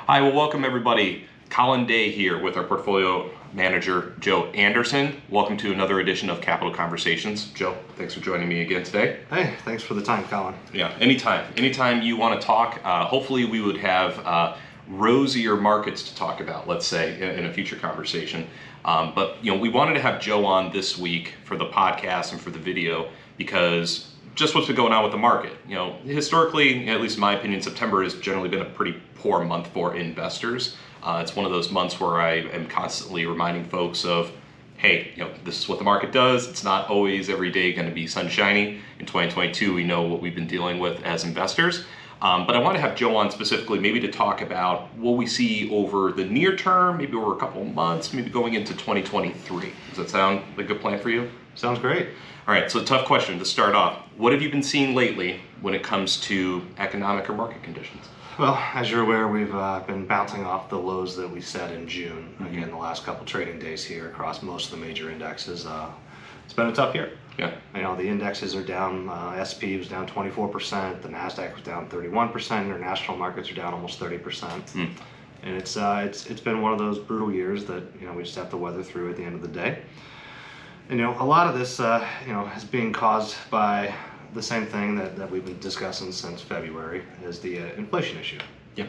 Hi, well, welcome everybody. Colin Day here with our portfolio manager, Joe Anderson. Welcome to another edition of Capital Conversations. Joe, thanks for joining me again today. Hey, thanks for the time, Colin. Yeah, anytime. Anytime you want to talk, hopefully we would have rosier markets to talk about, let's say, in a future conversation. But we wanted to have Joe on this week for the podcast and for the video because just what's been going on with the market. Historically, at least in my opinion, September has generally been a pretty poor month for investors. It's one of those months where I am constantly reminding folks of, hey, this is what the market does. It's not always every day going to be sunshiny. In 2022, we know what we've been dealing with as investors. But I want to have Joe on specifically maybe to talk about what we see over the near term, maybe over a couple of months, maybe going into 2023. Does that sound like a good plan for you? Sounds great. All right, so tough question to start off. What have you been seeing lately when it comes to economic or market conditions? Well, as you're aware, we've been bouncing off the lows that we set in June. Again, the last couple trading days here across most of the major indexes. It's been a tough year. Yeah. The indexes are down. S&P was down 24%. The Nasdaq was down 31%. International markets are down almost 30%. And it's been one of those brutal years that we just have to weather through at the end of the day. And a lot of this is being caused by the same thing that we've been discussing since February, is the inflation issue. Yep.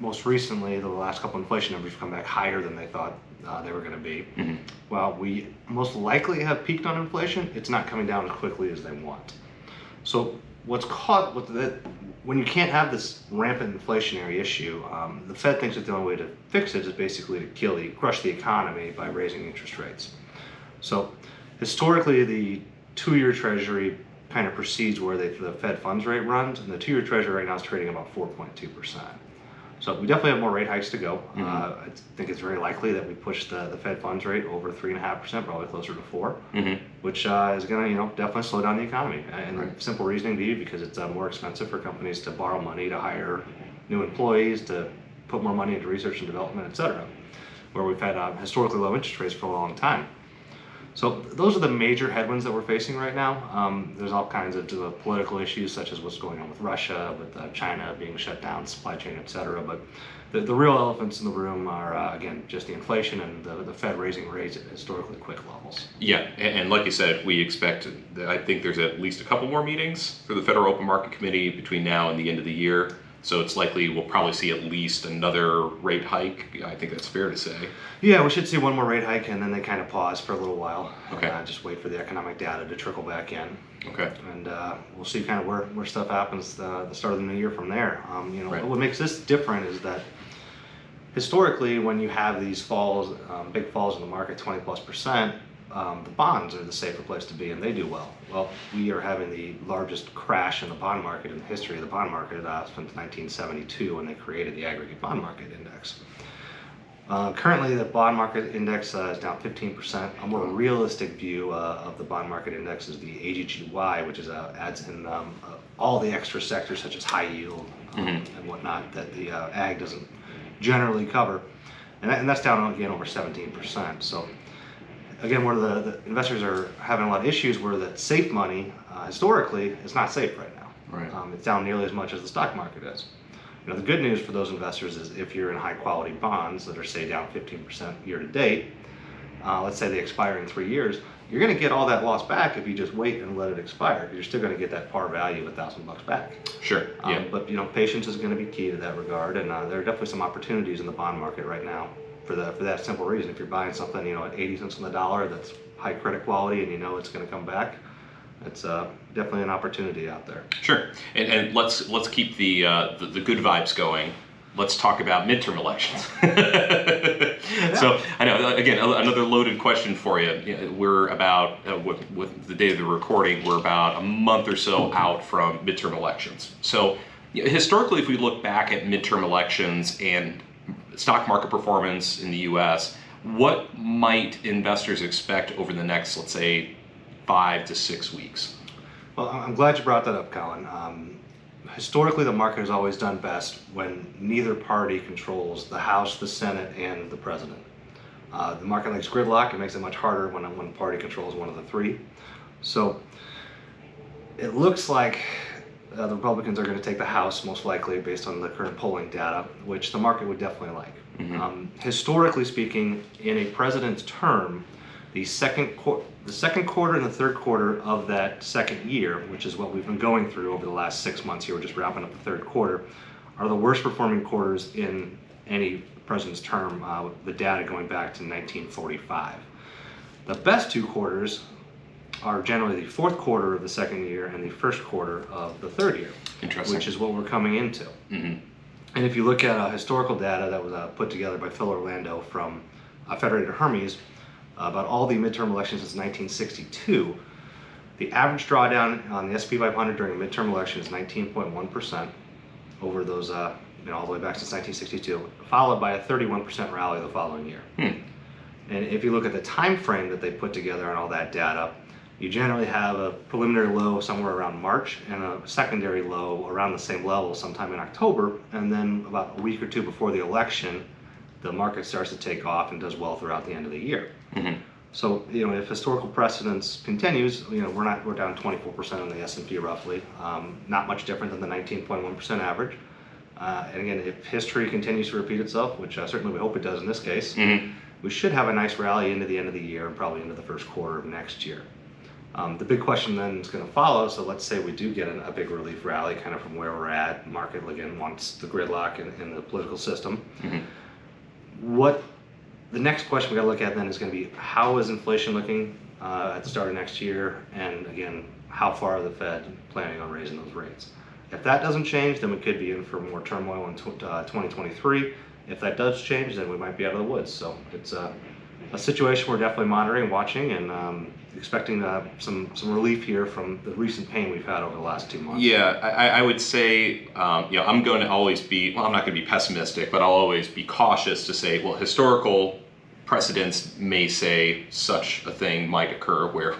Most recently, the last couple inflation numbers have come back higher than they thought they were going to be. While we most likely have peaked on inflation, it's not coming down as quickly as they want. So when you can't have this rampant inflationary issue, the Fed thinks that the only way to fix it is basically to crush the economy by raising interest rates. So historically, the two-year Treasury kind of precedes where the Fed funds rate runs, and the two-year Treasury right now is trading about 4.2%. So we definitely have more rate hikes to go. I think it's very likely that we push the Fed funds rate over 3.5%, probably closer to 4%, which is going to definitely slow down the economy. And the simple reasoning being because it's more expensive for companies to borrow money to hire new employees, to put more money into research and development, et cetera, where we've had historically low interest rates for a long time. So those are the major headwinds that we're facing right now. There's all kinds of political issues, such as what's going on with Russia, with China being shut down, supply chain, et cetera. But the real elephants in the room are, again, just the inflation and the Fed raising rates at historically quick levels. Yeah, and like you said, we expect, I think there's at least a couple more meetings for the Federal Open Market Committee between now and the end of the year. So it's likely we'll probably see at least another rate hike. I think that's fair to say. Yeah, we should see one more rate hike, and then they kind of pause for a little while. Okay. And just wait for the economic data to trickle back in. Okay. And we'll see kind of where stuff happens the start of the new year from there. Right. What makes this different is that historically, when you have these falls, big falls in the market, 20+%, the bonds are the safer place to be, and they do well. Well, we are having the largest crash in the bond market in the history of the bond market since 1972, when they created the aggregate bond market index. Currently, the bond market index is down 15%. A more realistic view of the bond market index is the AGGY, which adds in all the extra sectors such as high yield and whatnot that the ag doesn't generally cover, and that's down again over 17%. So again, where the investors are having a lot of issues, where that safe money historically is not safe right now. Right. It's down nearly as much as the stock market is. The good news for those investors is if you're in high quality bonds that are, say, down 15% year to date, let's say they expire in 3 years, you're going to get all that loss back if you just wait and let it expire. You're still going to get that par value of $1,000 back. Sure. Yeah. But patience is going to be key to that regard, and there are definitely some opportunities in the bond market right now for that simple reason. If you're buying something at 80 cents on the dollar that's high credit quality and it's going to come back, it's definitely an opportunity out there. Sure. And let's keep the good vibes going. Let's talk about midterm elections. So I know, again, another loaded question for you. We're about, with the day of the recording, we're about a month or so out from midterm elections. So historically, if we look back at midterm elections and stock market performance in the U.S., what might investors expect over the next, let's say, 5 to 6 weeks? Well, I'm glad you brought that up, Colin. Historically, the market has always done best when neither party controls the House, the Senate, and the President. The market likes gridlock. It makes it much harder when one party controls one of the three. So it looks like the Republicans are going to take the House most likely based on the current polling data, which the market would definitely like. Historically speaking, in a president's term, the second quarter and the third quarter of that second year, which is what we've been going through over the last 6 months here, we're just wrapping up the third quarter, are the worst performing quarters in any president's term, the data going back to 1945. The best two quarters are generally the fourth quarter of the second year and the first quarter of the third year, which is what we're coming into. And if you look at historical data that was put together by Phil Orlando from Federated Hermes about all the midterm elections since 1962, the average drawdown on the S&P 500 during a midterm election is 19.1% over those, all the way back since 1962, followed by a 31% rally the following year. And if you look at the time frame that they put together on all that data, you generally have a preliminary low somewhere around March and a secondary low around the same level sometime in October, and then about a week or two before the election, the market starts to take off and does well throughout the end of the year. So, if historical precedence continues, we're down 24% on the S&P roughly, not much different than the 19.1% average. And again, if history continues to repeat itself, which certainly we hope it does in this case, we should have a nice rally into the end of the year and probably into the first quarter of next year. The big question then is going to follow, so let's say we do get a big relief rally kind of from where we're at, market again wants the gridlock in the political system. The next question we got to look at then is going to be, how is inflation looking at the start of next year, and again, how far are the Fed planning on raising those rates? If that doesn't change, then we could be in for more turmoil in 2023. If that does change, then we might be out of the woods. So it's a situation we're definitely monitoring and watching, and expecting some relief here from the recent pain we've had over the last 2 months. Yeah, I would say, I'm going to always be, I'm not going to be pessimistic, but I'll always be cautious to say, well, historical precedents may say such a thing might occur where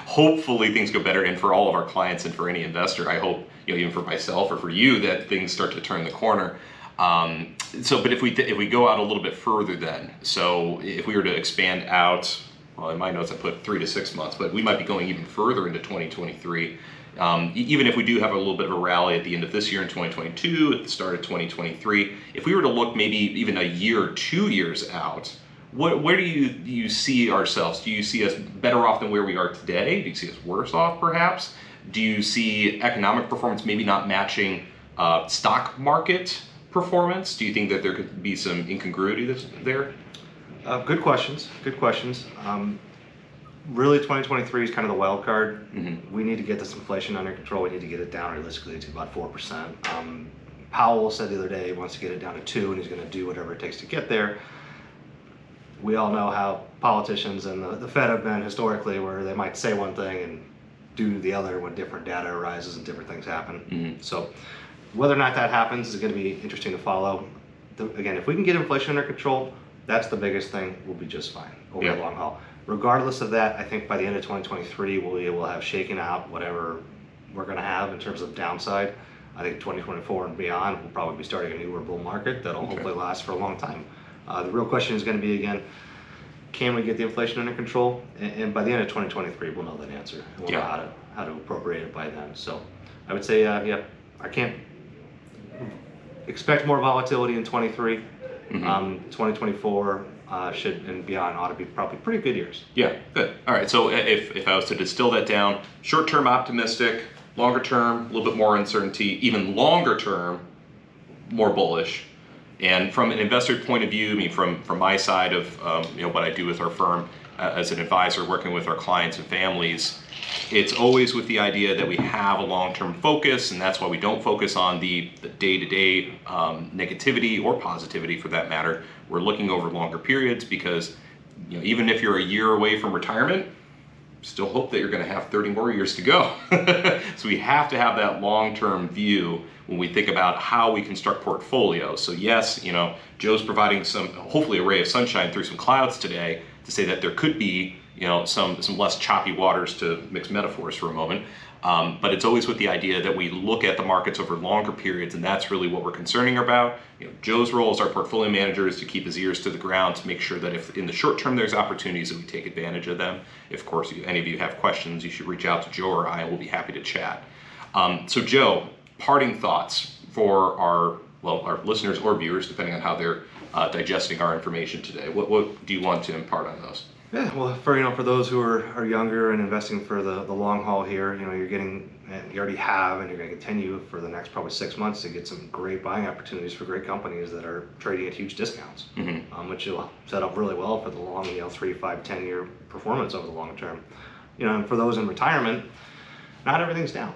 hopefully things go better. And for all of our clients and for any investor, I hope, even for myself or for you, that things start to turn the corner. But if we go out a little bit further then, so if we were to expand out, well, in my notes I put 3 to 6 months, but we might be going even further into 2023. Even if we do have a little bit of a rally at the end of this year in 2022, at the start of 2023, if we were to look maybe even a year or 2 years out, where do you see ourselves? Do you see us better off than where we are today? Do you see us worse off perhaps? Do you see economic performance maybe not matching stock market performance? Do you think that there could be some incongruity there? Good questions. Really, 2023 is kind of the wild card. We need to get this inflation under control. We need to get it down realistically to about 4%. Powell said the other day he wants to get it down to 2%, and he's going to do whatever it takes to get there. We all know how politicians and the Fed have been historically, where they might say one thing and do the other when different data arises and different things happen. So whether or not that happens is going to be interesting to follow. Again, if we can get inflation under control, that's the biggest thing. We'll be just fine over the long haul. Regardless of that, I think by the end of 2023, we'll be able to have shaken out whatever we're going to have in terms of downside. I think 2024 and beyond, we'll probably be starting a newer bull market that'll hopefully last for a long time. The real question is going to be, again, can we get the inflation under control? And by the end of 2023, we'll know that answer. And we'll know how to appropriate it by then. So I would say, I can't expect more volatility in 23. 2024 should and beyond ought to be probably pretty good years. Yeah, good. All right, so if I was to distill that down, short-term optimistic, longer term, a little bit more uncertainty, even longer term, more bullish. And from an investor point of view, I mean, from my side of what I do with our firm as an advisor, working with our clients and families, it's always with the idea that we have a long-term focus, and that's why we don't focus on the day-to-day negativity or positivity for that matter. We're looking over longer periods because even if you're a year away from retirement, still hope that you're going to have 30 more years to go. So we have to have that long-term view when we think about how we construct portfolios. So yes, Joe's providing some, hopefully, a ray of sunshine through some clouds today to say that there could be some less choppy waters, to mix metaphors for a moment. But it's always with the idea that we look at the markets over longer periods, and that's really what we're concerning about. Joe's role as our portfolio manager is to keep his ears to the ground to make sure that if in the short term there's opportunities, that we take advantage of them. If, of course, any of you have questions, you should reach out to Joe or I, and we'll be happy to chat. So Joe, parting thoughts for our listeners or viewers, depending on how they're digesting our information today. What do you want to impart on those? Yeah, well, for those who are younger and investing for the long haul here, you're getting, and you already have, and you're going to continue for the next probably 6 months to get some great buying opportunities for great companies that are trading at huge discounts, which will set up really well for the long, 3, 5, 10-year performance over the long term. And for those in retirement, not everything's down.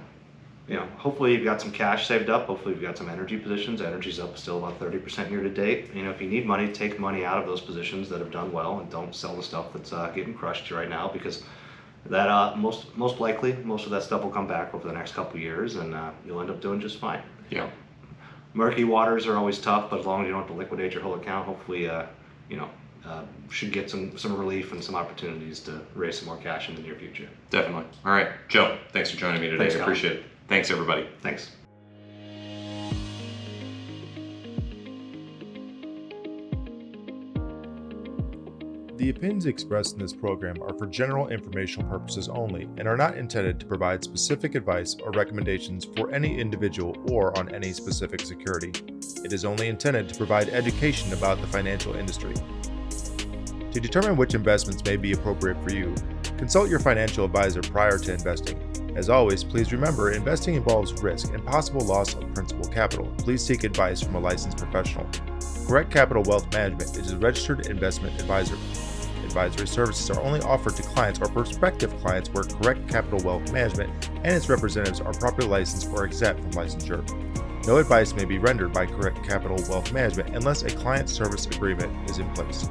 Hopefully you've got some cash saved up. Hopefully you've got some energy positions. Energy's up still about 30% year to date. If you need money, take money out of those positions that have done well, and don't sell the stuff that's getting crushed right now, because that most likely most of that stuff will come back over the next couple of years, and you'll end up doing just fine. Yeah. Murky waters are always tough, but as long as you don't have to liquidate your whole account, hopefully should get some relief and some opportunities to raise some more cash in the near future. Definitely. All right, Joe, thanks for joining me today. Thanks, I appreciate it. Thanks, everybody. Thanks. The opinions expressed in this program are for general informational purposes only and are not intended to provide specific advice or recommendations for any individual or on any specific security. It is only intended to provide education about the financial industry. To determine which investments may be appropriate for you, consult your financial advisor prior to investing. As always, please remember, investing involves risk and possible loss of principal capital. Please seek advice from a licensed professional. Correct Capital Wealth Management is a registered investment advisor. Advisory services are only offered to clients or prospective clients where Correct Capital Wealth Management and its representatives are properly licensed or exempt from licensure. No advice may be rendered by Correct Capital Wealth Management unless a client service agreement is in place.